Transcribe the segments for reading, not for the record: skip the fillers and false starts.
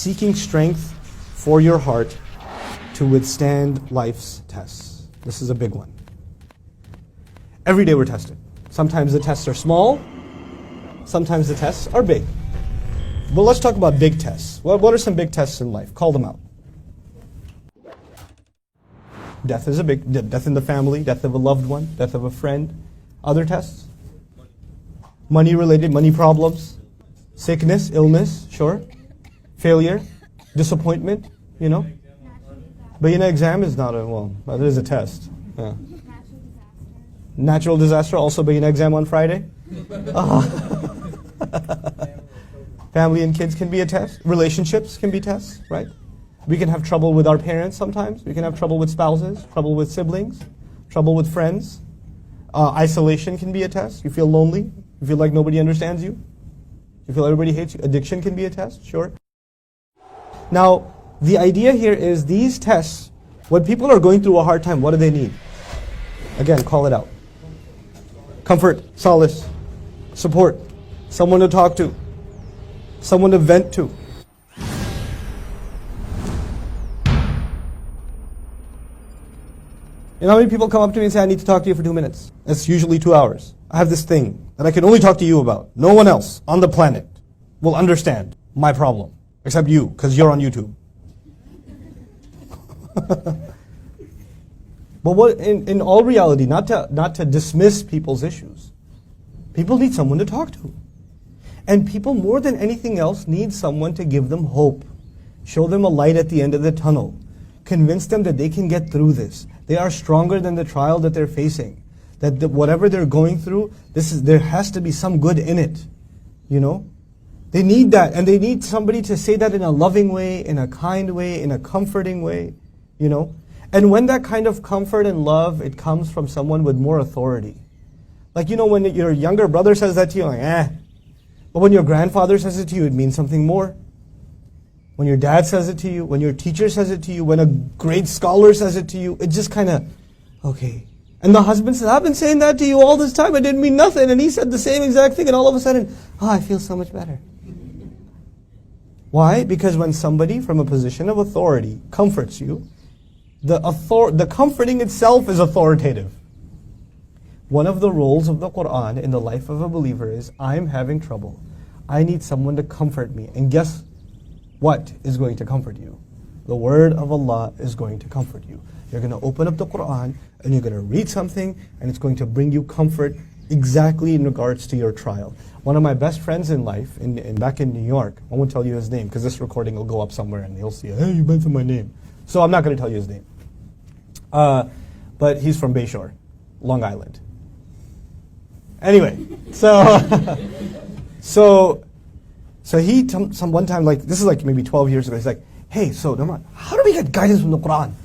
seeking strength for your heart to withstand life's tests. This is a big one. Every day we're tested. Sometimes the tests are small, sometimes the tests are big. But let's talk about big tests. What are some big tests in life? Call them out. Death is a big, death in the family, death of a loved one, death of a friend. Other tests? Money related, money problems, sickness, illness, sure. Failure, disappointment, you know. But an exam is not a, well, it is a test. Yeah. Natural disaster, also be an exam on Friday. Family and kids can be a test. Relationships can be tests, right? We can have trouble with our parents sometimes. We can have trouble with spouses, trouble with siblings, trouble with friends. Isolation can be a test. You feel lonely. You feel like nobody understands you. You feel everybody hates you. Addiction can be a test, sure. Now, the idea here is these tests, when people are going through a hard time, what do they need? Again, call it out. Comfort, solace, support, someone to talk to, someone to vent to. You know how many people come up to me and say, I need to talk to you for 2 minutes? It's usually 2 hours. I have this thing that I can only talk to you about. No one else on the planet will understand my problem, except you, because you're on YouTube. But what, in all reality, not to dismiss people's issues, people need someone to talk to. And people, more than anything else, need someone to give them hope, show them a light at the end of the tunnel, convince them that they can get through this. They are stronger than the trial that they're facing. That whatever they're going through, there has to be some good in it. You know? They need that, and they need somebody to say that in a loving way, in a kind way, in a comforting way. You know? And when that kind of comfort and love, it comes from someone with more authority. Like, you know, when your younger brother says that to you, like, eh. But when your grandfather says it to you, it means something more. When your dad says it to you, when your teacher says it to you, when a great scholar says it to you, it just kind of, okay. And the husband says, I've been saying that to you all this time, it didn't mean nothing. And he said the same exact thing, and all of a sudden, oh, I feel so much better. Why? Because when somebody from a position of authority comforts you, the comforting itself is authoritative. One of the roles of the Qur'an in the life of a believer is, I'm having trouble. I need someone to comfort me. And guess what is going to comfort you? The word of Allah is going to comfort you. You're going to open up the Qur'an and you're going to read something and it's going to bring you comfort exactly in regards to your trial. One of my best friends in life, back in New York, I won't tell you his name because this recording will go up somewhere and he'll see, hey, you mentioned my name. So I'm not going to tell you his name. But he's from Bayshore, Long Island. Anyway, so he, one time, like, this is like maybe 12 years ago, he's like, hey, so Norman, how do we get guidance from the Qur'an?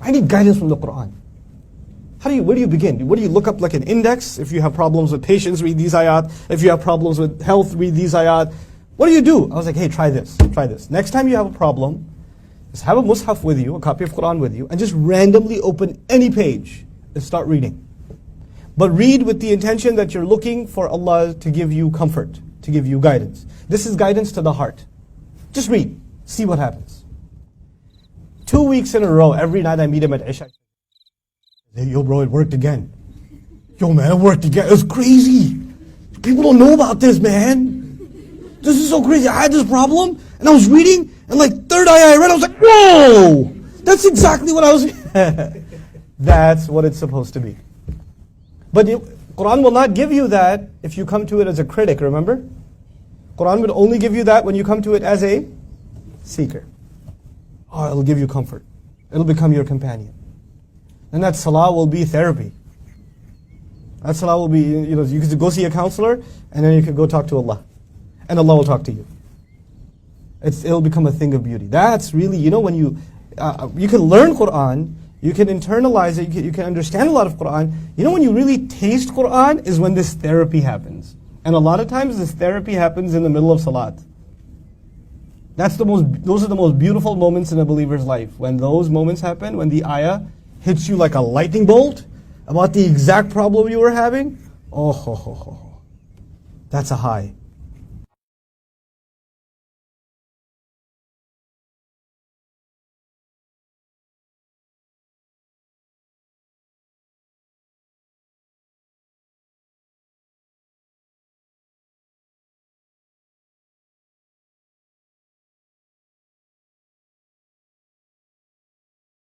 I need guidance from the Qur'an. Where do you begin? What do you look up, like an index? If you have problems with patience, read these ayat. If you have problems with health, read these ayat. What do you do? I was like, hey, try this. Next time you have a problem, just have a mushaf with you, a copy of Qur'an with you, and just randomly open any page and start reading. But read with the intention that you're looking for Allah to give you comfort, to give you guidance. This is guidance to the heart. Just read. See what happens. 2 weeks in a row, every night I meet him at Isha. Hey, yo bro, it worked again. Yo man, it worked again. It was crazy. People don't know about this, man. This is so crazy. I had this problem, and I was reading, and like third ayah I read, I was like, whoa! That's exactly what I was... That's what it's supposed to be. But Qur'an will not give you that if you come to it as a critic, remember? Qur'an will only give you that when you come to it as a seeker. Oh, it'll give you comfort. It'll become your companion. And that salah will be therapy. That salah will be, you could go see a counselor, and then you can go talk to Allah. And Allah will talk to you. It'll become a thing of beauty. That's really, when you can learn Qur'an, you can internalize it, you can understand a lot of Qur'an. When you really taste Qur'an is when this therapy happens. And a lot of times this therapy happens in the middle of salat. Those are the most beautiful moments in a believer's life. When those moments happen, when the ayah hits you like a lightning bolt about the exact problem you were having, oh, ho, ho, ho. That's a high.